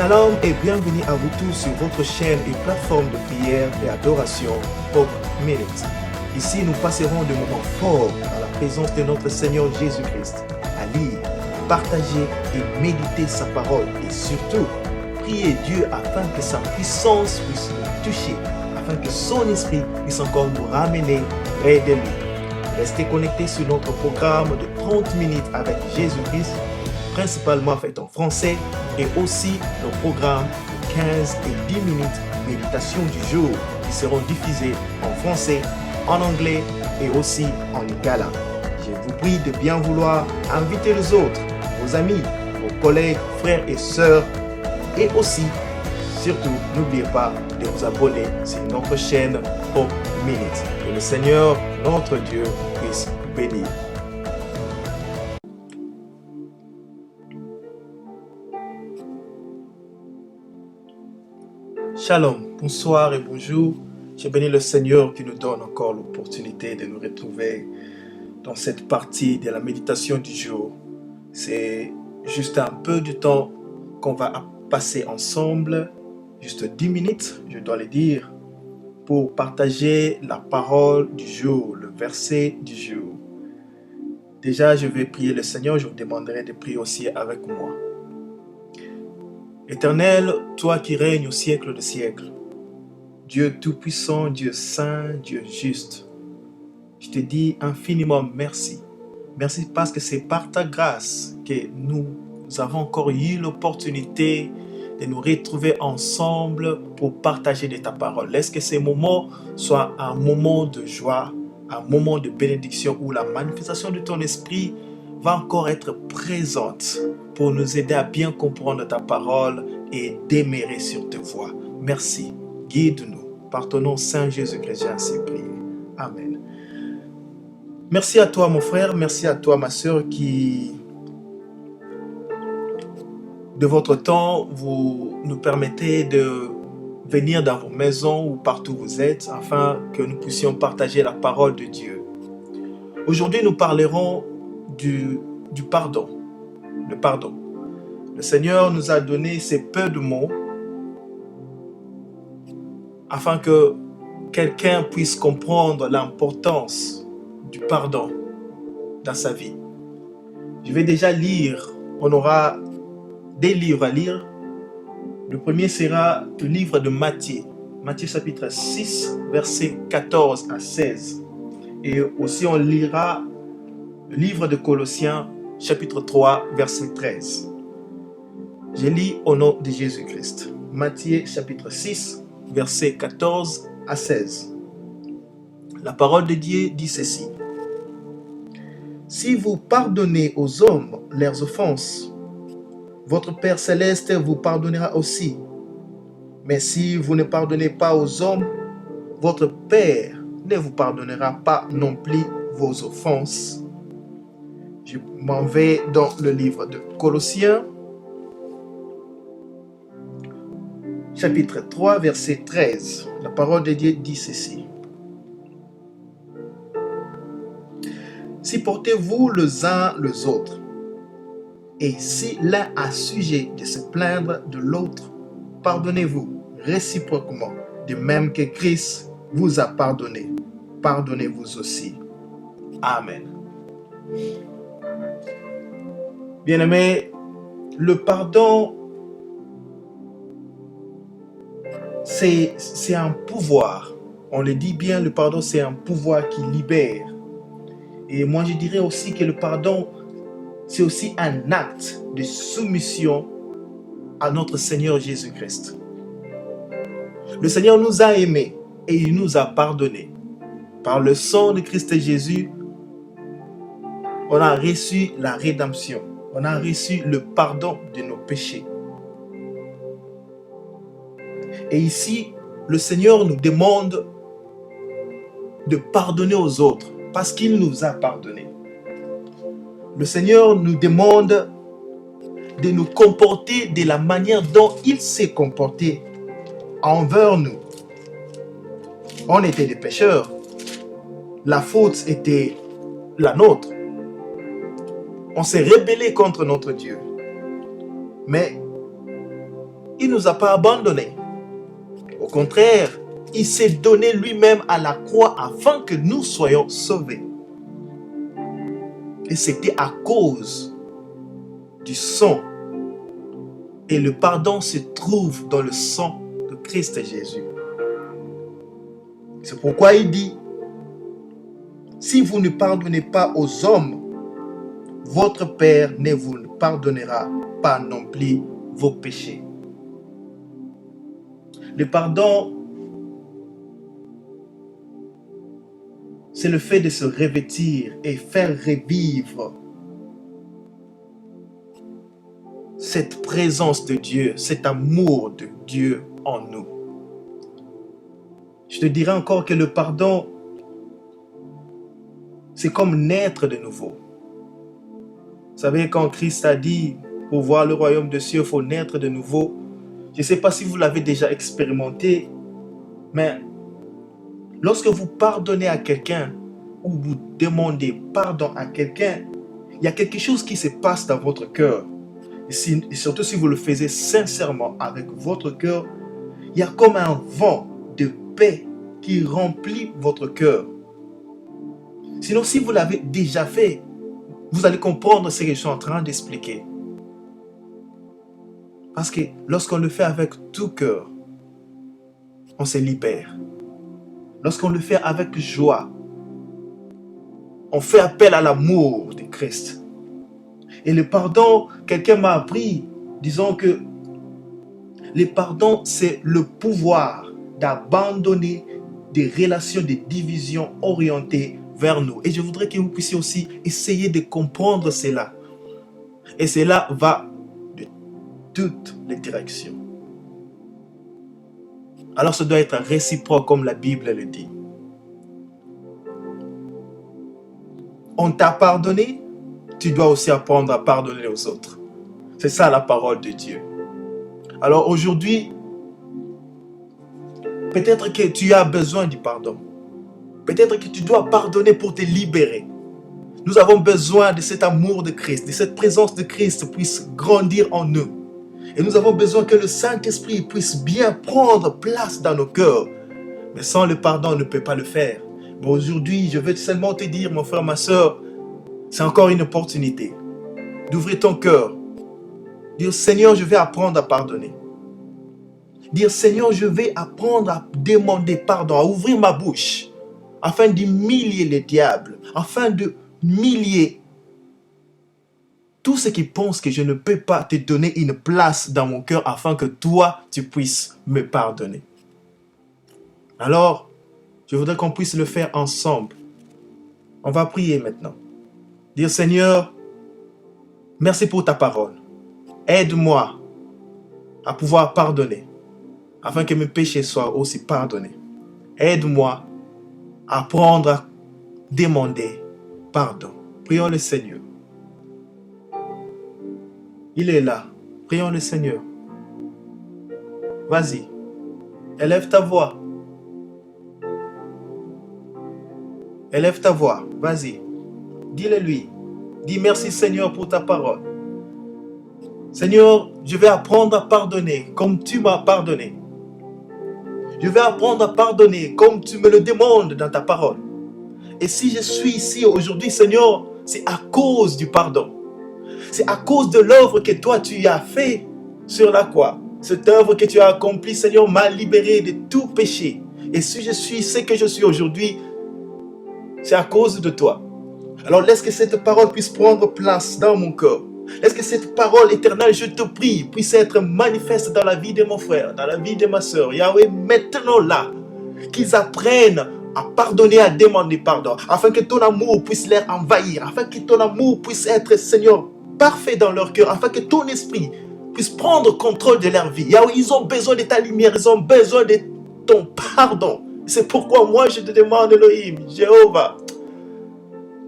Shalom et bienvenue à vous tous sur votre chaîne et plateforme de prière et adoration Hope Minute. Ici, nous passerons des moments forts dans la présence de notre Seigneur Jésus-Christ, à lire, partager et méditer sa parole et surtout, prier Dieu afin que sa puissance puisse nous toucher, afin que son esprit puisse encore nous ramener près de lui. Restez connectés sur notre programme de 30 minutes avec Jésus-Christ, principalement fait en français, et aussi nos programmes de 15 et 10 minutes méditation du jour qui seront diffusés en français, en anglais et aussi en lingala. Je vous prie de bien vouloir inviter les autres, vos amis, vos collègues, frères et sœurs, et aussi, surtout, n'oubliez pas de vous abonner sur notre chaîne Hope Minute. Que le Seigneur, notre Dieu, puisse vous bénir. Shalom, bonsoir et bonjour. Je bénis le Seigneur qui nous donne encore l'opportunité de nous retrouver dans cette partie de la méditation du jour. C'est juste un peu du temps qu'on va passer ensemble, juste 10 minutes, je dois le dire, pour partager la parole du jour, le verset du jour. Déjà, je vais prier le Seigneur, je vous demanderai de prier aussi avec moi. Éternel, toi qui règnes au siècle des siècles, Dieu tout-puissant, Dieu saint, Dieu juste, je te dis infiniment merci. Merci parce que c'est par ta grâce que nous avons encore eu l'opportunité de nous retrouver ensemble pour partager de ta parole. Laisse que ces moments soient un moment de joie, un moment de bénédiction où la manifestation de ton esprit va encore être présente pour nous aider à bien comprendre ta parole et demeurer sur tes voies. Merci. Guide-nous. Par ton nom, Saint Jésus-Christ, j'ai ainsi prié. Amen. Merci à toi, mon frère. Merci à toi, ma sœur, qui, de votre temps, vous nous permettez de venir dans vos maisons ou partout où vous êtes, afin que nous puissions partager la parole de Dieu. Aujourd'hui, nous parlerons du pardon. Le pardon. Le Seigneur nous a donné ces peu de mots afin que quelqu'un puisse comprendre l'importance du pardon dans sa vie. Je vais déjà lire, on aura des livres à lire. Le premier sera le livre de Matthieu. Matthieu chapitre 6, versets 14 à 16. Et aussi on lira le livre de Colossiens, chapitre 3, verset 13. Je lis au nom de Jésus-Christ. Matthieu chapitre 6, versets 14 à 16. La parole de Dieu dit ceci. Si vous pardonnez aux hommes leurs offenses, votre Père céleste vous pardonnera aussi. Mais si vous ne pardonnez pas aux hommes, votre Père ne vous pardonnera pas non plus vos offenses. Je m'en vais dans le livre de Colossiens, chapitre 3, verset 13. La parole de Dieu dit ceci. Supportez-vous les uns les autres, et si l'un a sujet de se plaindre de l'autre, pardonnez-vous réciproquement, de même que Christ vous a pardonné. Pardonnez-vous aussi. Amen. Bien-aimés, le pardon, c'est un pouvoir. On le dit bien, le pardon, c'est un pouvoir qui libère. Et moi, je dirais aussi que le pardon, c'est aussi un acte de soumission à notre Seigneur Jésus-Christ. Le Seigneur nous a aimés et il nous a pardonnés. Par le sang de Christ Jésus, on a reçu la rédemption. On a reçu le pardon de nos péchés. Et ici, le Seigneur nous demande de pardonner aux autres parce qu'il nous a pardonnés. Le Seigneur nous demande de nous comporter de la manière dont il s'est comporté envers nous. On était des pécheurs. La faute était la nôtre. On s'est rebellé contre notre Dieu. Mais Il ne nous a pas abandonnés. Au contraire, il s'est donné lui-même à la croix afin que nous soyons sauvés. Et c'était à cause du sang. Et le pardon se trouve dans le sang de Christ Jésus. C'est pourquoi il dit, si vous ne pardonnez pas aux hommes, votre Père ne vous pardonnera pas non plus vos péchés. Le pardon, c'est le fait de se revêtir et faire revivre cette présence de Dieu, cet amour de Dieu en nous. Je te dirais encore que le pardon, c'est comme naître de nouveau. Vous savez, quand Christ a dit, pour voir le royaume de cieux, il faut naître de nouveau. Je ne sais pas si vous l'avez déjà expérimenté, mais lorsque vous pardonnez à quelqu'un ou vous demandez pardon à quelqu'un, il y a quelque chose qui se passe dans votre cœur. Et surtout si vous le faites sincèrement avec votre cœur, il y a comme un vent de paix qui remplit votre cœur. Sinon, si vous l'avez déjà fait, vous allez comprendre ce que je suis en train d'expliquer. Parce que lorsqu'on le fait avec tout cœur, on se libère. Lorsqu'on le fait avec joie, on fait appel à l'amour de Christ. Et le pardon, quelqu'un m'a appris, disons que le pardon, c'est le pouvoir d'abandonner des relations de division orientées vers nous. Et je voudrais que vous puissiez aussi essayer de comprendre cela. Et cela va de toutes les directions. Alors ça doit être réciproque comme la Bible le dit. On t'a pardonné, tu dois aussi apprendre à pardonner aux autres. C'est ça la parole de Dieu. Alors aujourd'hui, peut-être que tu as besoin du pardon. Peut-être que tu dois pardonner pour te libérer. Nous avons besoin de cet amour de Christ, de cette présence de Christ puisse grandir en nous. Et nous avons besoin que le Saint-Esprit puisse bien prendre place dans nos cœurs. Mais sans le pardon, on ne peut pas le faire. Mais aujourd'hui, je veux seulement te dire, mon frère, ma soeur, c'est encore une opportunité d'ouvrir ton cœur. Dire, Seigneur, je vais apprendre à pardonner. Dire, Seigneur, je vais apprendre à demander pardon, à ouvrir ma bouche, afin d'humilier le diable, afin de humilier tout ce qui pense que je ne peux pas te donner une place dans mon cœur, afin que toi, tu puisses me pardonner. Alors, je voudrais qu'on puisse le faire ensemble. On va prier maintenant. Dire, Seigneur, merci pour ta parole. Aide-moi à pouvoir pardonner, afin que mes péchés soient aussi pardonnés. Aide-moi à apprendre à demander pardon. Prions le Seigneur. Il est là. Prions le Seigneur. Vas-y. Élève ta voix. Élève ta voix. Vas-y. Dis-le lui. Dis merci Seigneur pour ta parole. Seigneur, je vais apprendre à pardonner comme tu m'as pardonné. Je vais apprendre à pardonner comme tu me le demandes dans ta parole. Et si je suis ici aujourd'hui, Seigneur, c'est à cause du pardon. C'est à cause de l'œuvre que toi tu as fait sur la croix. Cette œuvre que tu as accomplie, Seigneur, m'a libéré de tout péché. Et si je suis ce que je suis aujourd'hui, c'est à cause de toi. Alors laisse que cette parole puisse prendre place dans mon cœur. Laisse que cette parole éternelle, je te prie, puisse être manifeste dans la vie de mon frère, dans la vie de ma soeur. Yahweh, maintenant là, qu'ils apprennent à pardonner, à demander pardon, afin que ton amour puisse les envahir, afin que ton amour puisse être, Seigneur, parfait dans leur cœur, afin que ton esprit puisse prendre contrôle de leur vie. Yahweh, ils ont besoin de ta lumière, ils ont besoin de ton pardon. C'est pourquoi moi je te demande, Elohim, Jéhovah,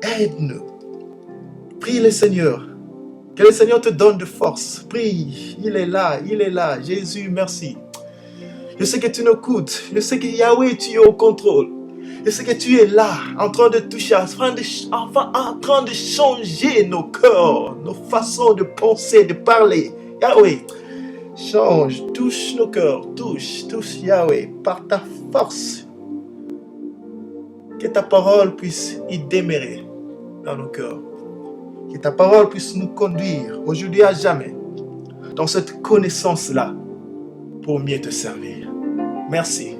aide-nous. Prie le Seigneur. Que le Seigneur te donne de force. Prie, il est là, il est là. Jésus, merci. Je sais que tu nous écoutes. Je sais que Yahweh, tu es au contrôle. Je sais que tu es là, en train de toucher, en train de changer nos cœurs, nos façons de penser, de parler. Yahweh, Change, touche nos cœurs, touche Yahweh, par ta force. Que ta parole puisse y demeurer dans nos cœurs. Que ta parole puisse nous conduire aujourd'hui à jamais dans cette connaissance-là pour mieux te servir. Merci.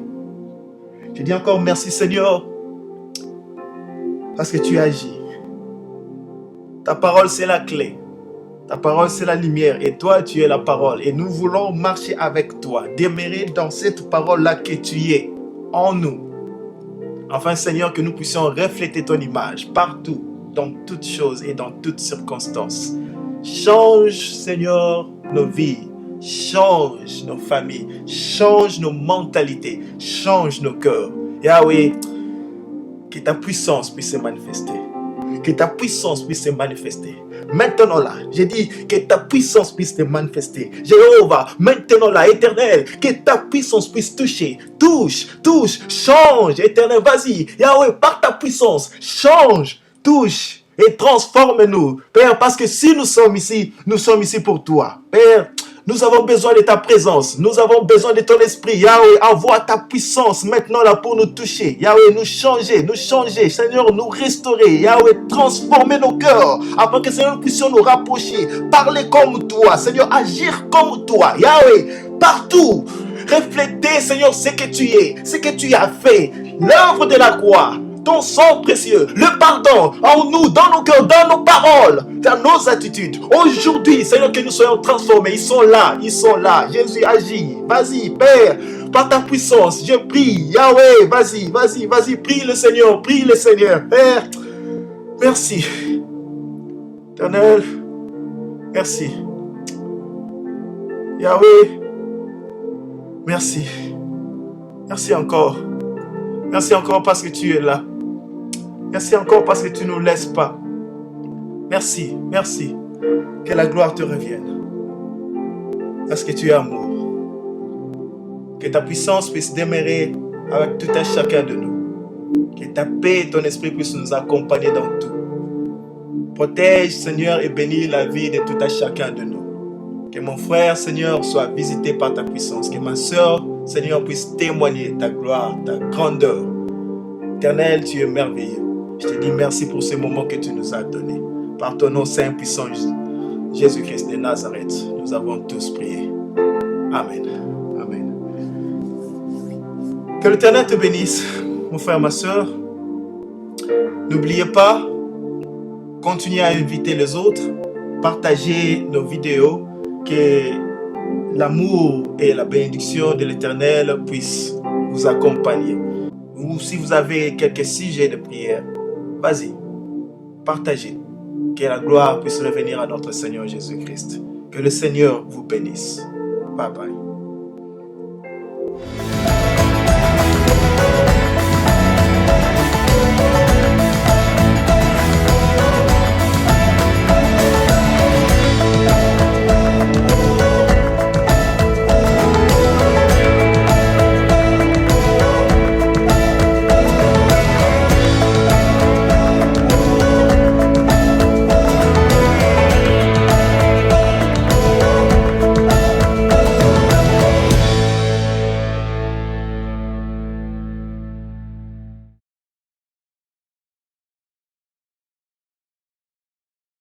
Je dis encore merci Seigneur parce que tu agis. Ta parole c'est la clé. Ta parole c'est la lumière et toi tu es la parole. Et nous voulons marcher avec toi, demeurer dans cette parole-là que tu es en nous. Enfin Seigneur, que nous puissions refléter ton image partout, dans toutes choses et dans toutes circonstances. Change Seigneur nos vies, change nos familles, change nos mentalités, change nos cœurs. Yahweh, que ta puissance puisse se manifester. Que ta puissance puisse se manifester. Maintenant là, j'ai dit que ta puissance puisse se manifester. Jéhovah, maintenant là, éternel, que ta puissance puisse toucher. Touche, change, éternel, vas-y. Yahweh, par ta puissance, change, touche et transforme-nous. Père, parce que si nous sommes ici pour toi. Père, nous avons besoin de ta présence. Nous avons besoin de ton esprit. Yahweh, envoie ta puissance maintenant là pour nous toucher. Yahweh, nous changer. Seigneur, nous restaurer. Yahweh, transformer nos cœurs afin que Seigneur, nous puissions nous rapprocher. Parler comme toi. Seigneur, agir comme toi. Yahweh, partout. Refléter, Seigneur, ce que tu es, ce que tu as fait. L'œuvre de la croix. Ton sang précieux, le pardon en nous, dans nos cœurs, dans nos paroles, dans nos attitudes. Aujourd'hui, Seigneur, que nous soyons transformés. Ils sont là. Jésus agit. Vas-y, Père, par ta puissance, je prie. Yahweh, vas-y, prie le Seigneur. Père, merci. Éternel, merci. Yahweh, merci. Merci encore. Merci encore parce que tu es là. Merci encore parce que tu ne nous laisses pas. Merci. Que la gloire te revienne. Parce que tu es amour. Que ta puissance puisse demeurer avec tout un chacun de nous. Que ta paix et ton esprit puissent nous accompagner dans tout. Protège, Seigneur, et bénis la vie de tout un chacun de nous. Que mon frère, Seigneur, soit visité par ta puissance. Que ma soeur, Seigneur, puisse témoigner ta gloire, ta grandeur. Éternel, tu es merveilleux. Je te dis merci pour ce moment que tu nous as donné. Par ton nom saint puissant, Jésus-Christ de Nazareth, nous avons tous prié. Amen. Que l'Éternel te bénisse, mon frère, ma soeur. N'oubliez pas, continuez à inviter les autres, partagez nos vidéos, que l'amour et la bénédiction de l'Éternel puissent vous accompagner. Ou si vous avez quelques sujets de prière, vas-y, partagez. Que la gloire puisse revenir à notre Seigneur Jésus-Christ. Que le Seigneur vous bénisse. Bye bye.